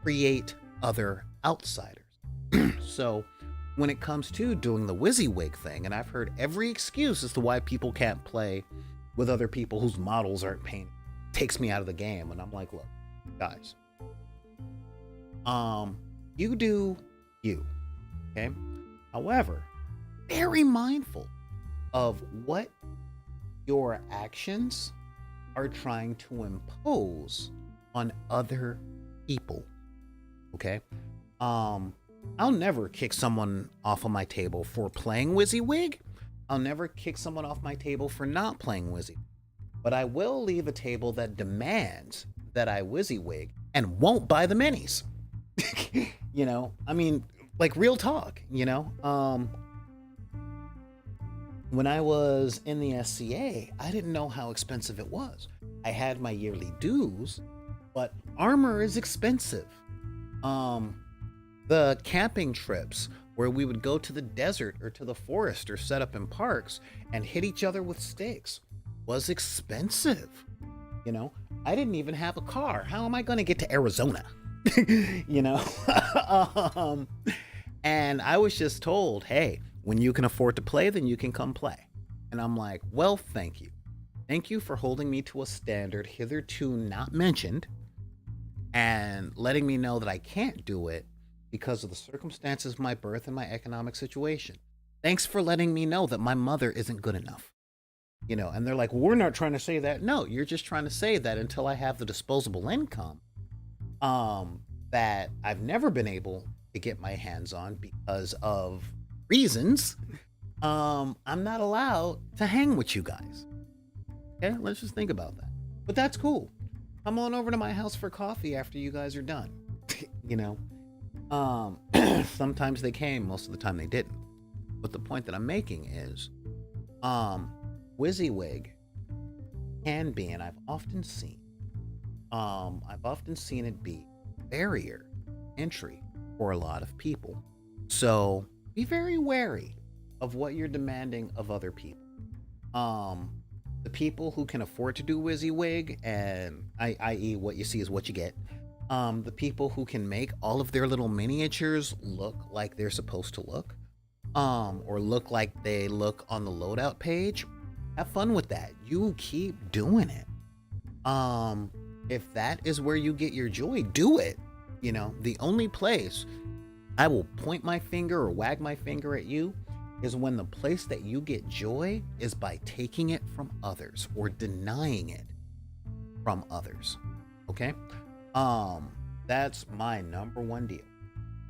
create other outsiders. So when it comes to doing the Wysiwyg thing, and I've heard every excuse as to why people can't play with other people whose models aren't painted, takes me out of the game. And I'm like, look, guys, you do you, okay? However, very mindful of what your actions are trying to impose on other people. Okay. I'll never kick someone off of my table for playing Wysiwyg. I'll never kick someone off my table for not playing Wysiwyg. But I will leave a table that demands that I Wysiwyg and won't buy the minis. I mean, like real talk, when I was in the SCA, I didn't know how expensive it was. I had my yearly dues, but armor is expensive. The camping trips where we would go to the desert or to the forest or set up in parks and hit each other with sticks was expensive. I didn't even have a car. How am I going to get to Arizona? And I was just told, hey, when you can afford to play, then you can come play. And I'm like, well, thank you. Thank you for holding me to a standard hitherto not mentioned. and letting me know that I can't do it because of the circumstances of my birth and my economic situation. Thanks for letting me know that my mother isn't good enough. And they're like, we're not trying to say that. No, you're just trying to say that until I have the disposable income that I've never been able to get my hands on because of reasons, I'm not allowed to hang with you guys. Okay, let's just think about that. But that's cool. Come on over to my house for coffee after you guys are done. Sometimes they came, most of the time they didn't. But the point that I'm making is, Wysiwyg can be, and I've often seen it be barrier entry for a lot of people. So be very wary of what you're demanding of other people. The people who can afford to do Wysiwyg, and i.e. what you see is what you get. The people who can make all of their little miniatures look like they're supposed to look, or look like they look on the loadout page. Have fun with that. You keep doing it. If that is where you get your joy, do it. The only place I will point my finger or wag my finger at you is when the place that you get joy is by taking it from others or denying it from others. Okay? That's my number one deal.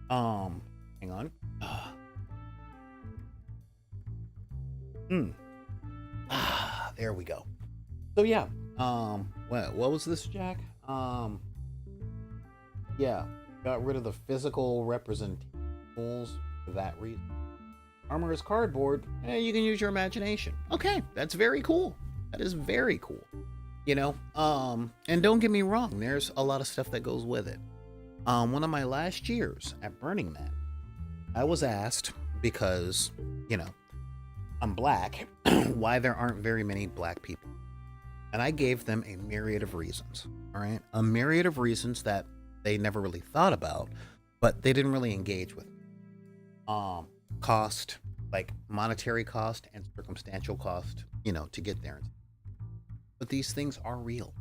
Hang on. There we go. So yeah, what was this, Jack? Yeah, got rid of the physical representation tools for that reason. Armor is cardboard. You can use your imagination. Okay, that's very cool. That is very cool. And don't get me wrong, there's a lot of stuff that goes with it. One of my last years at Burning Man, I was asked, because, I'm black, why there aren't very many black people. And I gave them a myriad of reasons, all right? A myriad of reasons that they never really thought about, but they didn't really engage with. Cost, like monetary cost and circumstantial cost, to get there. But these things are real,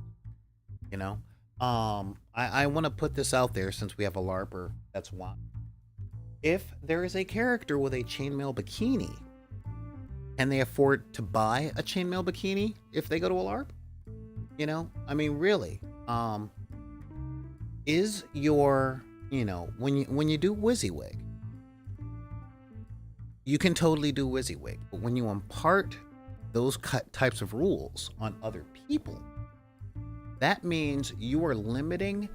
I want to put this out there since we have a LARPer that's one. If there is a character with a chainmail bikini, can they afford to buy a chainmail bikini if they go to a LARP? Really, is your, when you do Wysiwyg, you can totally do Wysiwyg, but when you impart those types of rules on other people, that means you are limiting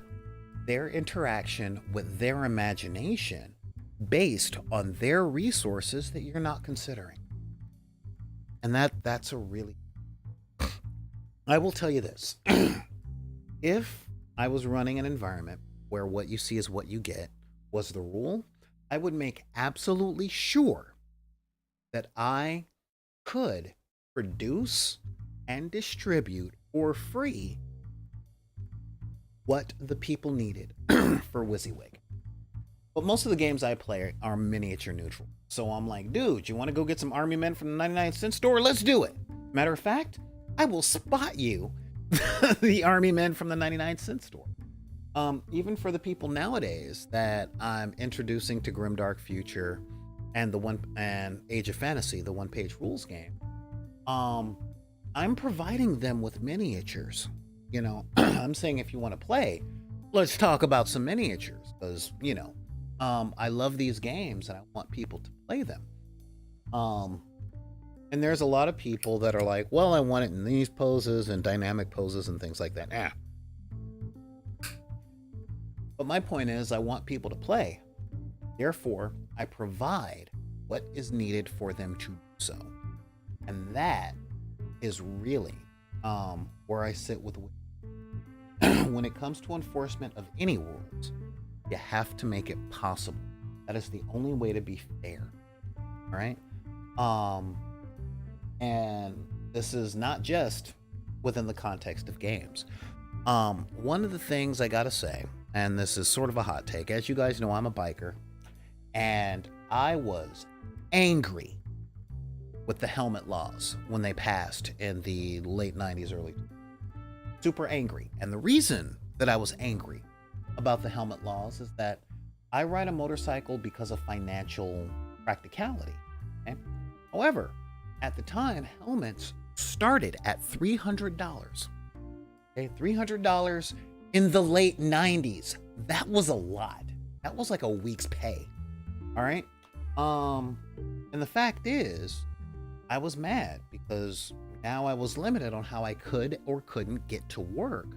their interaction with their imagination based on their resources that you're not considering. And that's a really... I will tell you this. If I was running an environment where what you see is what you get was the rule, I would make absolutely sure that I could produce and distribute for free what the people needed for Wysiwyg. But most of the games I play are miniature neutral. So I'm like, dude, you want to go get some army men from the 99-cent store? Let's do it. Matter of fact, I will spot you the army men from the 99-cent store. Even for the people nowadays that I'm introducing to Grimdark Future and Age of Fantasy, the one-page rules game, I'm providing them with miniatures. I'm saying if you want to play, let's talk about some miniatures, because I love these games and I want people to play them. And there's a lot of people that are like, well, I want it in these poses and dynamic poses and things like that. But my point is, I want people to play. Therefore, I provide what is needed for them to do so. And that is really where I sit with when it comes to enforcement of any rules. You have to make it possible. That is the only way to be fair. All right? And this is not just within the context of games. One of the things I gotta say, and this is sort of a hot take, as you guys know, I'm a biker, and I was angry with the helmet laws when they passed in the late 90s, early. Super angry. And the reason that I was angry about the helmet laws is that I ride a motorcycle because of financial practicality. Okay? However, at the time, helmets started at $300. Okay, $300 in the late 90s. That was a lot. That was like a week's pay. All right. And the fact is, I was mad because now I was limited on how I could or couldn't get to work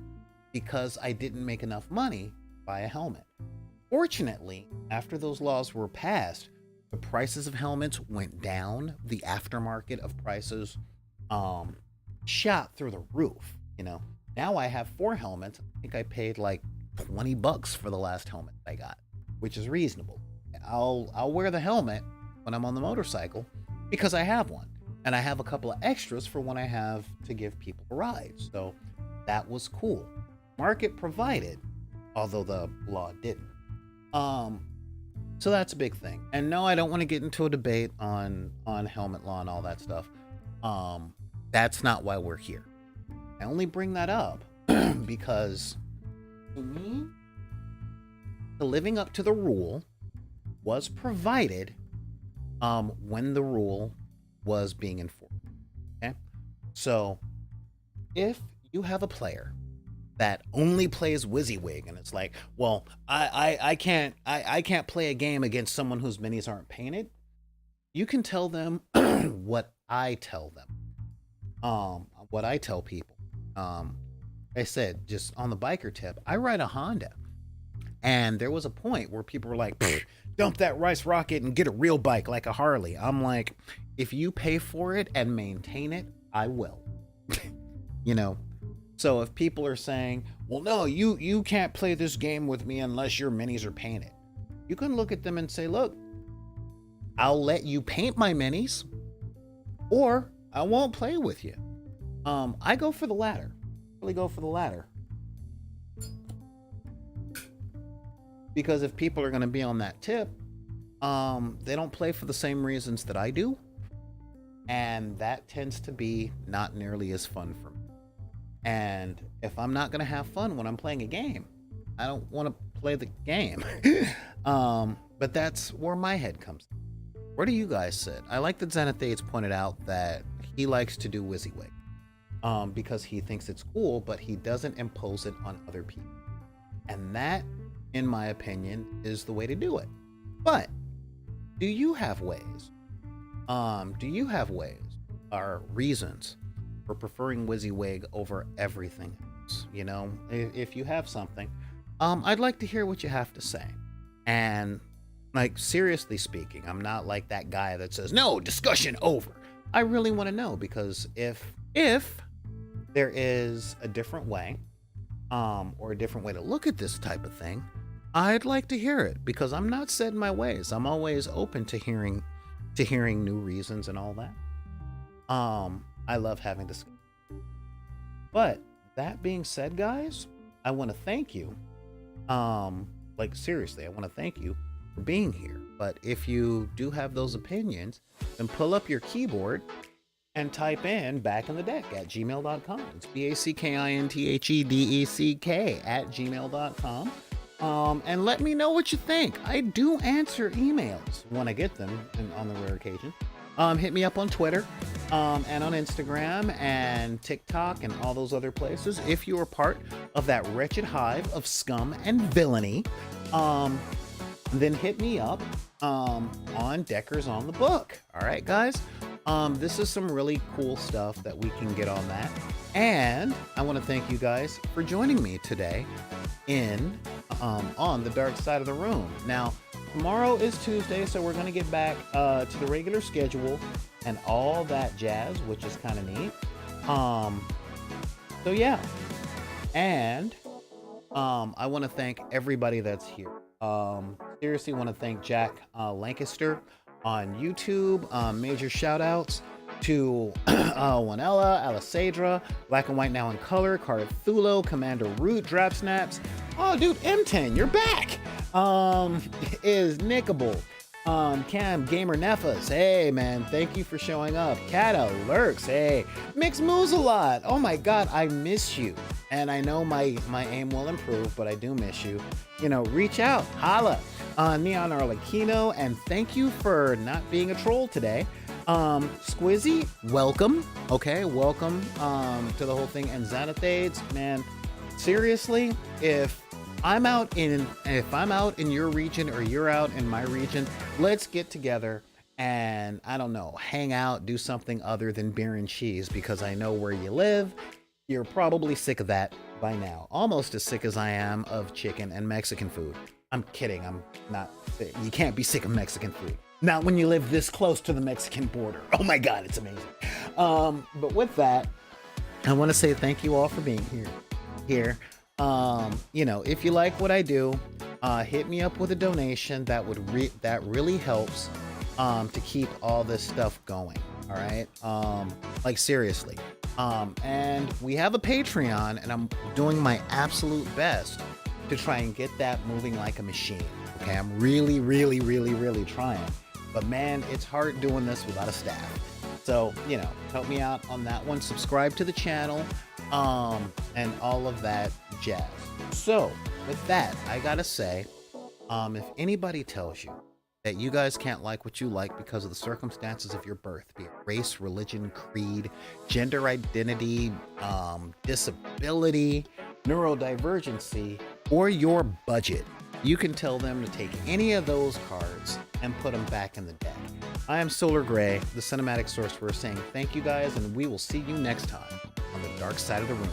because I didn't make enough money to buy a helmet. Fortunately, after those laws were passed, the prices of helmets went down. The aftermarket of prices shot through the roof. You know, now I have 4 helmets. I think I paid like $20 for the last helmet I got, which is reasonable. I'll wear the helmet when I'm on the motorcycle because I have one, and I have a couple of extras for when I have to give people a ride. So that was cool. Market provided, although the law didn't. So that's a big thing. And no, I don't want to get into a debate on helmet law and all that stuff. That's not why we're here. I only bring that up because to me, the living up to the rule was provided when the rule was being enforced. Okay? So if you have a player that only plays Wysiwyg and it's like, well, I can't play a game against someone whose minis aren't painted, you can tell them what I tell them. What I tell people. I said, just on the biker tip, I ride a Honda. And there was a point where people were like, dump that rice rocket and get a real bike like a Harley. I'm like, if you pay for it and maintain it, I will. You know? So if people are saying, well, no, you can't play this game with me unless your minis are painted, you can look at them and say, look, I'll let you paint my minis, or I won't play with you. I go for the latter. Really go for the latter. Because if people are going to be on that tip, they don't play for the same reasons that I do. And that tends to be not nearly as fun for me. And if I'm not going to have fun when I'm playing a game, I don't want to play the game. But that's where my head comes in. Where do you guys sit? I like that Zenithates pointed out that he likes to do Wysiwyg because he thinks it's cool, but he doesn't impose it on other people. And that, in my opinion, is the way to do it. But do you have ways? Or reasons for preferring Wysiwyg over everything else? You know, if you have something, I'd like to hear what you have to say. And like, seriously speaking, I'm not like that guy that says, no, discussion over. I really want to know, because if there is a different way, or a different way to look at this type of thing, I'd like to hear it, because I'm not set in my ways. I'm always open to hearing new reasons and all that. I love having this. But that being said, guys, I want to thank you. Like, seriously, I want to thank you for being here. But if you do have those opinions, then pull up your keyboard and type in back in the deck at gmail.com. It's BACKINTHEDECK at gmail.com. And let me know what you think. I do answer emails when I get them, and on the rare occasion. Hit me up on Twitter, and on Instagram and TikTok and all those other places. If you are part of that wretched hive of scum and villainy, then hit me up on Deckers on the Book. All right, guys. This is some really cool stuff that we can get on that. And I want to thank you guys for joining me today in on the dark side of the room. Now, tomorrow is Tuesday, so we're going to get back to the regular schedule and all that jazz, which is kind of neat. So yeah. And I want to thank everybody that's here. Seriously want to thank Jack Lancaster on YouTube. Major shout outs to Wanella, Alisadra, Black and White Now in Color, Carter Thulo, Commander Root, Drap Snaps. Oh, dude, M10, you're back. Is Nickable, Cam Gamer Nefas, hey man, thank you for showing up. Kata Lurks, hey. Mix moves a lot. Oh my god, I miss you. And I know my aim will improve, but I do miss you. You know, reach out, holla. Neon Arlecchino, and thank you for not being a troll today. Squizzy, welcome. Okay, welcome to the whole thing. And Xanathades, man, seriously, if I'm out in your region or you're out in my region, let's get together and I don't know, hang out, do something other than beer and cheese, because I know where you live. You're probably sick of that by now. Almost as sick as I am of chicken and Mexican food. I'm kidding. I'm not. You can't be sick of Mexican food. Not when you live this close to the Mexican border. Oh my God, it's amazing. But with that, I want to say thank you all for being here. You know, if you like what I do, hit me up with a donation. That really helps to keep all this stuff going. All right, like seriously. And we have a Patreon, and I'm doing my absolute best to try and get that moving like a machine. Okay, I'm really trying. But man, it's hard doing this without a staff. So, you know, help me out on that one. Subscribe to the channel, and all of that jazz. So, with that, I gotta say, if anybody tells you that you guys can't like what you like because of the circumstances of your birth, be it race, religion, creed, gender identity, disability, neurodivergency, or your budget, you can tell them to take any of those cards and put them back in the deck. I am Solar Gray, the Cinematic Sorcerer, saying thank you guys, and we will see you next time on the dark side of the room.